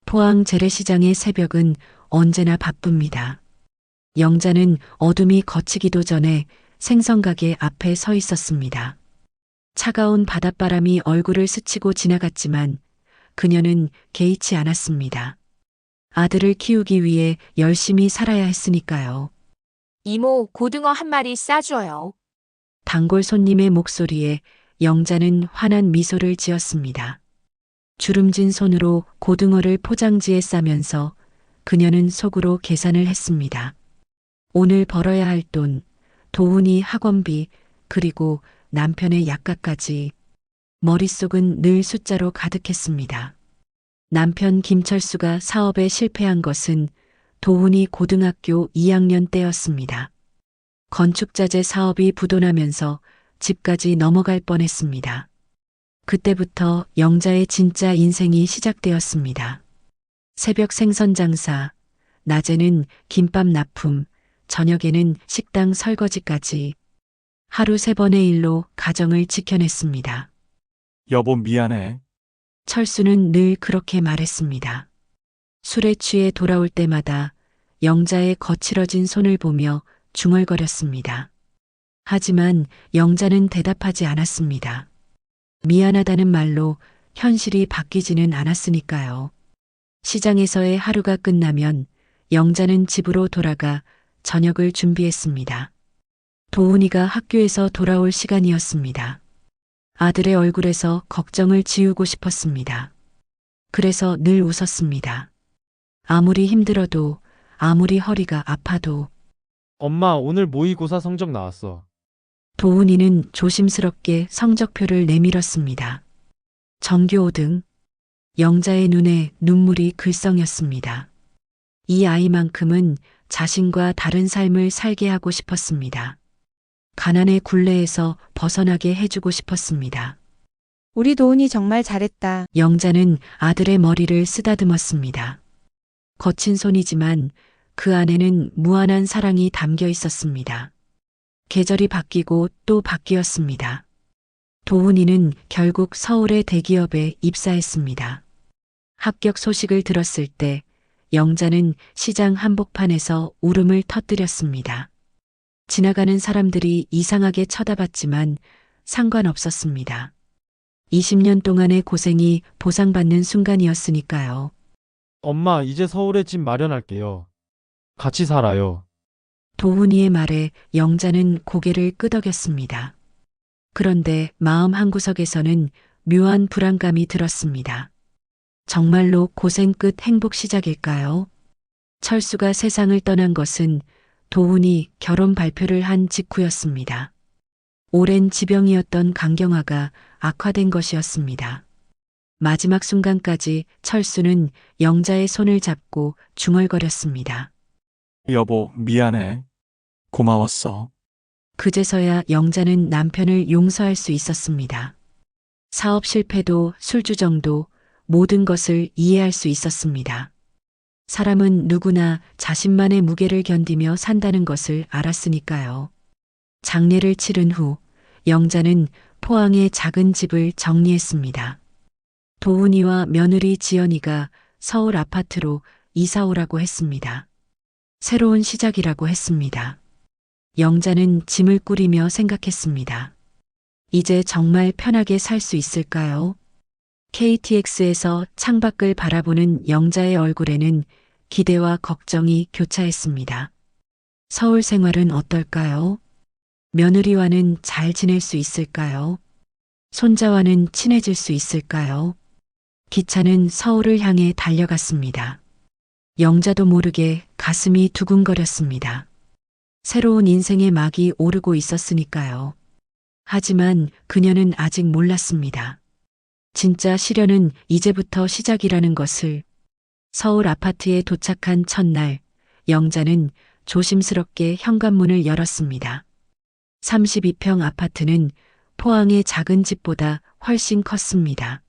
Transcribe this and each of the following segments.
포항 재래시장의 새벽은 언제나 바쁩니다. 영자는 어둠이 걷히기도 전에 생선가게 앞에 서 있었습니다. 차가운 바닷바람이 얼굴을 스치고 지나갔지만 그녀는 개의치 않았습니다. 아들을 키우기 위해 열심히 살아야 했으니까요. 이모, 고등어 한 마리 싸줘요. 단골 손님의 목소리에 영자는 환한 미소를 지었습니다. 주름진 손으로 고등어를 포장지에 싸면서 그녀는 속으로 계산을 했습니다. 오늘 벌어야 할 돈, 도훈이 학원비, 그리고 남편의 약값까지. 머릿속은 늘 숫자로 가득했습니다. 남편 김철수가 사업에 실패한 것은 도훈이 고등학교 2학년 때였습니다. 건축자재 사업이 부도나면서 집까지 넘어갈 뻔했습니다. 그때부터 영자의 진짜 인생이 시작되었습니다. 새벽 생선 장사, 낮에는 김밥 납품, 저녁에는 식당 설거지까지 하루 3번의 일로 가정을 지켜냈습니다. 여보, 미안해. 철수는 늘 그렇게 말했습니다. 술에 취해 돌아올 때마다 영자의 거칠어진 손을 보며 중얼거렸습니다. 하지만 영자는 대답하지 않았습니다. 미안하다는 말로 현실이 바뀌지는 않았으니까요. 시장에서의 하루가 끝나면 영자는 집으로 돌아가 저녁을 준비했습니다. 도훈이가 학교에서 돌아올 시간이었습니다. 아들의 얼굴에서 걱정을 지우고 싶었습니다. 그래서 늘 웃었습니다. 아무리 힘들어도, 아무리 허리가 아파도. 엄마, 오늘 모의고사 성적 나왔어. 도훈이는 조심스럽게 성적표를 내밀었습니다. 전교 5등. 영자의 눈에 눈물이 글썽였습니다. 이 아이만큼은 자신과 다른 삶을 살게 하고 싶었습니다. 가난의 굴레에서 벗어나게 해주고 싶었습니다. 우리 도훈이 정말 잘했다. 영자는 아들의 머리를 쓰다듬었습니다. 거친 손이지만 그 안에는 무한한 사랑이 담겨 있었습니다. 계절이 바뀌고 또 바뀌었습니다. 도훈이는 결국 서울의 대기업에 입사했습니다. 합격 소식을 들었을 때 영자는 시장 한복판에서 울음을 터뜨렸습니다. 지나가는 사람들이 이상하게 쳐다봤지만 상관없었습니다. 20년 동안의 고생이 보상받는 순간이었으니까요. 엄마, 이제 서울에 집 마련할게요. 같이 살아요. 도훈이의 말에 영자는 고개를 끄덕였습니다. 그런데 마음 한구석에서는 묘한 불안감이 들었습니다. 정말로 고생 끝 행복 시작일까요? 철수가 세상을 떠난 것은 도훈이 결혼 발표를 한 직후였습니다. 오랜 지병이었던 강경화가 악화된 것이었습니다. 마지막 순간까지 철수는 영자의 손을 잡고 중얼거렸습니다. 여보, 미안해. 고마웠어. 그제서야 영자는 남편을 용서할 수 있었습니다. 사업 실패도 술주정도 모든 것을 이해할 수 있었습니다. 사람은 누구나 자신만의 무게를 견디며 산다는 것을 알았으니까요. 장례를 치른 후 영자는 포항의 작은 집을 정리했습니다. 도훈이와 며느리 지연이가 서울 아파트로 이사 오라고 했습니다. 새로운 시작이라고 했습니다. 영자는 짐을 꾸리며 생각했습니다. 이제 정말 편하게 살 수 있을까요? KTX에서 창밖을 바라보는 영자의 얼굴에는 기대와 걱정이 교차했습니다. 서울 생활은 어떨까요? 며느리와는 잘 지낼 수 있을까요? 손자와는 친해질 수 있을까요? 기차는 서울을 향해 달려갔습니다. 영자도 모르게 가슴이 두근거렸습니다. 새로운 인생의 막이 오르고 있었으니까요. 하지만 그녀는 아직 몰랐습니다. 진짜 시련은 이제부터 시작이라는 것을. 서울 아파트에 도착한 첫날, 영자는 조심스럽게 현관문을 열었습니다. 32평 아파트는 포항의 작은 집보다 훨씬 컸습니다.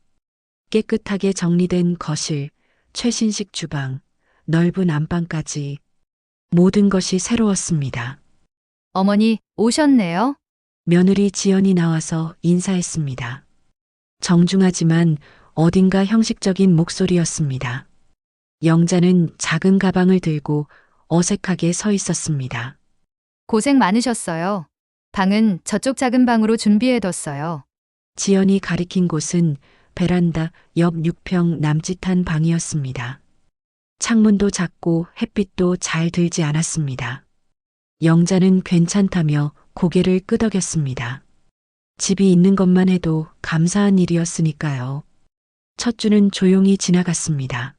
깨끗하게 정리된 거실, 최신식 주방, 넓은 안방까지 모든 것이 새로웠습니다. 어머니, 오셨네요. 며느리 지연이 나와서 인사했습니다. 정중하지만 어딘가 형식적인 목소리였습니다. 영자는 작은 가방을 들고 어색하게 서 있었습니다. 고생 많으셨어요. 방은 저쪽 작은 방으로 준비해뒀어요. 지연이 가리킨 곳은 베란다 옆 6평 남짓한 방이었습니다. 창문도 작고 햇빛도 잘 들지 않았습니다. 영자는 괜찮다며 고개를 끄덕였습니다. 집이 있는 것만 해도 감사한 일이었으니까요. 첫 주는 조용히 지나갔습니다.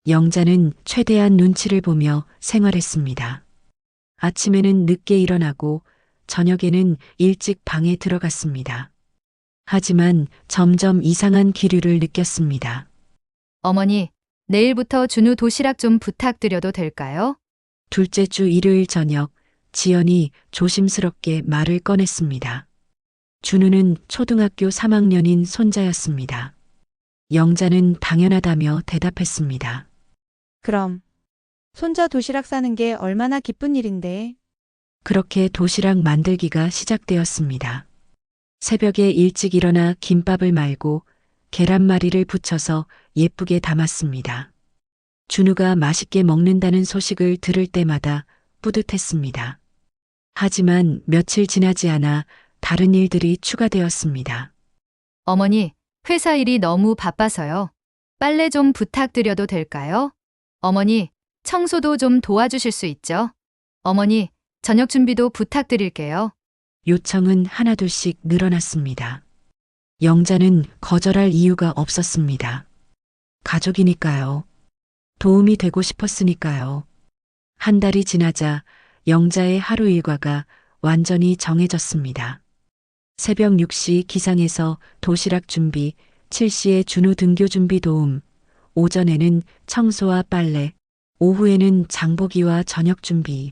영자는 최대한 눈치를 보며 생활했습니다. 아침에는 늦게 일어나고 저녁에는 일찍 방에 들어갔습니다. 하지만 점점 이상한 기류를 느꼈습니다. 어머니, 내일부터 준우 도시락 좀 부탁드려도 될까요? 둘째 주 일요일 저녁, 지연이 조심스럽게 말을 꺼냈습니다. 준우는 초등학교 3학년인 손자였습니다. 영자는 당연하다며 대답했습니다. 그럼. 손자 도시락 싸는 게 얼마나 기쁜 일인데. 그렇게 도시락 만들기가 시작되었습니다. 새벽에 일찍 일어나 김밥을 말고 계란말이를 부쳐서 예쁘게 담았습니다. 준우가 맛있게 먹는다는 소식을 들을 때마다 뿌듯했습니다. 하지만 며칠 지나지 않아 다른 일들이 추가되었습니다. 어머니, 회사 일이 너무 바빠서요. 빨래 좀 부탁드려도 될까요? 어머니, 청소도 좀 도와주실 수 있죠? 어머니, 저녁 준비도 부탁드릴게요. 요청은 하나둘씩 늘어났습니다. 영자는 거절할 이유가 없었습니다. 가족이니까요. 도움이 되고 싶었으니까요. 한 달이 지나자 영자의 하루 일과가 완전히 정해졌습니다. 새벽 6시 기상에서 도시락 준비, 7시에 준우 등교 준비 도움, 오전에는 청소와 빨래, 오후에는 장보기와 저녁 준비.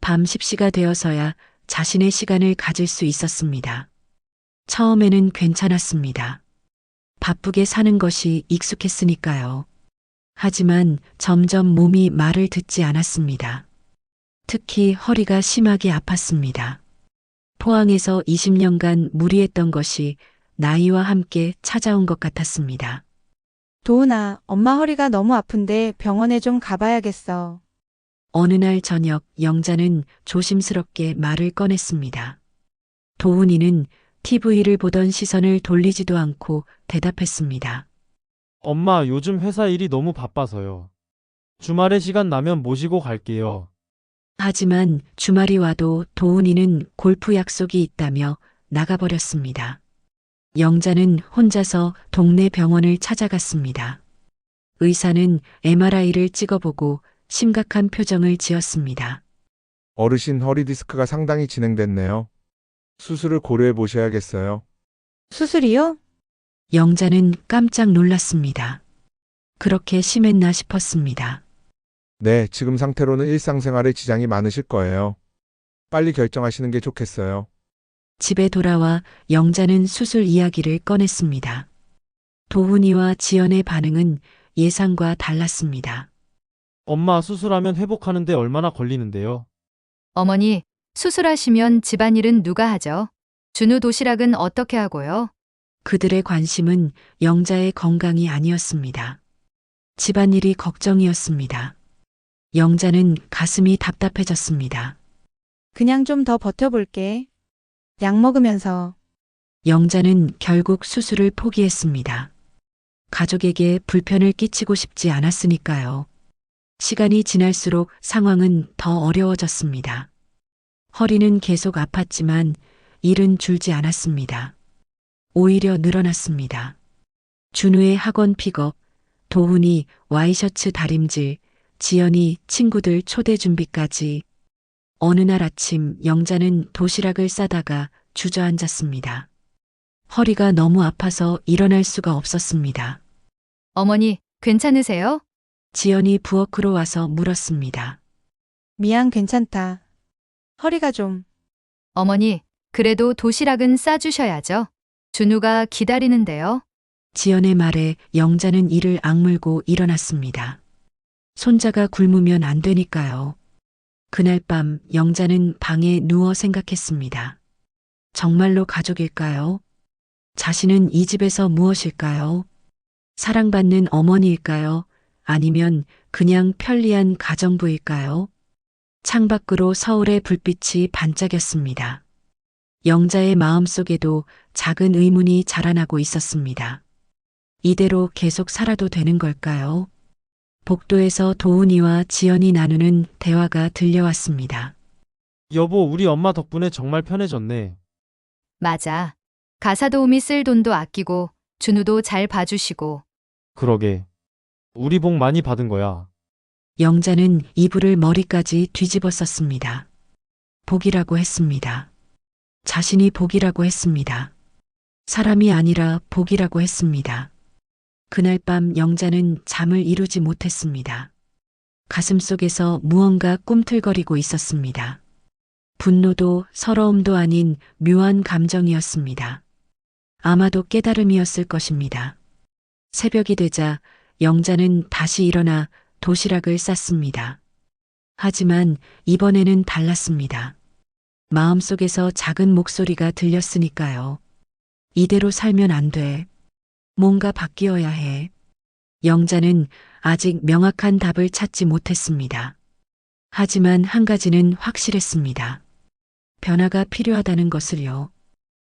밤 10시가 되어서야 자신의 시간을 가질 수 있었습니다. 처음에는 괜찮았습니다. 바쁘게 사는 것이 익숙했으니까요. 하지만 점점 몸이 말을 듣지 않았습니다. 특히 허리가 심하게 아팠습니다. 포항에서 20년간 무리했던 것이 나이와 함께 찾아온 것 같았습니다. 도훈아, 엄마 허리가 너무 아픈데 병원에 좀 가봐야겠어. 어느 날 저녁 영자는 조심스럽게 말을 꺼냈습니다. 도훈이는 TV를 보던 시선을 돌리지도 않고 대답했습니다. 엄마, 요즘 회사 일이 너무 바빠서요. 주말에 시간 나면 모시고 갈게요. 하지만 주말이 와도 도훈이는 골프 약속이 있다며 나가버렸습니다. 영자는 혼자서 동네 병원을 찾아갔습니다. 의사는 MRI를 찍어보고 심각한 표정을 지었습니다. 어르신 허리 디스크가 상당히 진행됐네요. 수술을 고려해 보셔야겠어요. 수술이요? 영자는 깜짝 놀랐습니다. 그렇게 심했나 싶었습니다. 네, 지금 상태로는 일상생활에 지장이 많으실 거예요. 빨리 결정하시는 게 좋겠어요. 집에 돌아와 영자는 수술 이야기를 꺼냈습니다. 도훈이와 지연의 반응은 예상과 달랐습니다. 엄마, 수술하면 회복하는데 얼마나 걸리는데요? 어머니, 수술하시면 집안일은 누가 하죠? 준우 도시락은 어떻게 하고요? 그들의 관심은 영자의 건강이 아니었습니다. 집안일이 걱정이었습니다. 영자는 가슴이 답답해졌습니다. 그냥 좀 더 버텨볼게. 약 먹으면서. 영자는 결국 수술을 포기했습니다. 가족에게 불편을 끼치고 싶지 않았으니까요. 시간이 지날수록 상황은 더 어려워졌습니다. 허리는 계속 아팠지만 일은 줄지 않았습니다. 오히려 늘어났습니다. 준우의 학원 픽업, 도훈이 와이셔츠 다림질, 지연이 친구들 초대 준비까지. 어느 날 아침 영자는 도시락을 싸다가 주저앉았습니다. 허리가 너무 아파서 일어날 수가 없었습니다. 어머니, 괜찮으세요? 지연이 부엌으로 와서 물었습니다. 미안, 괜찮다. 허리가 좀. 어머니, 그래도 도시락은 싸주셔야죠. 준우가 기다리는데요. 지연의 말에 영자는 이를 악물고 일어났습니다. 손자가 굶으면 안 되니까요. 그날 밤 영자는 방에 누워 생각했습니다. 정말로 가족일까요? 자신은 이 집에서 무엇일까요? 사랑받는 어머니일까요? 아니면 그냥 편리한 가정부일까요? 창밖으로 서울의 불빛이 반짝였습니다. 영자의 마음속에도 작은 의문이 자라나고 있었습니다. 이대로 계속 살아도 되는 걸까요? 복도에서 도훈이와 지연이 나누는 대화가 들려왔습니다. 여보, 우리 엄마 덕분에 정말 편해졌네. 맞아. 가사 도우미 쓸 돈도 아끼고 준우도 잘 봐주시고. 그러게. 우리 복 많이 받은 거야. 영자는 이불을 머리까지 뒤집어 썼습니다. 복이라고 했습니다. 자신이 복이라고 했습니다. 사람이 아니라 복이라고 했습니다. 그날 밤 영자는 잠을 이루지 못했습니다. 가슴 속에서 무언가 꿈틀거리고 있었습니다. 분노도 서러움도 아닌 묘한 감정이었습니다. 아마도 깨달음이었을 것입니다. 새벽이 되자 영자는 다시 일어나 도시락을 쌌습니다. 하지만 이번에는 달랐습니다. 마음속에서 작은 목소리가 들렸으니까요. 이대로 살면 안 돼. 뭔가 바뀌어야 해. 영자는 아직 명확한 답을 찾지 못했습니다. 하지만 한 가지는 확실했습니다. 변화가 필요하다는 것을요.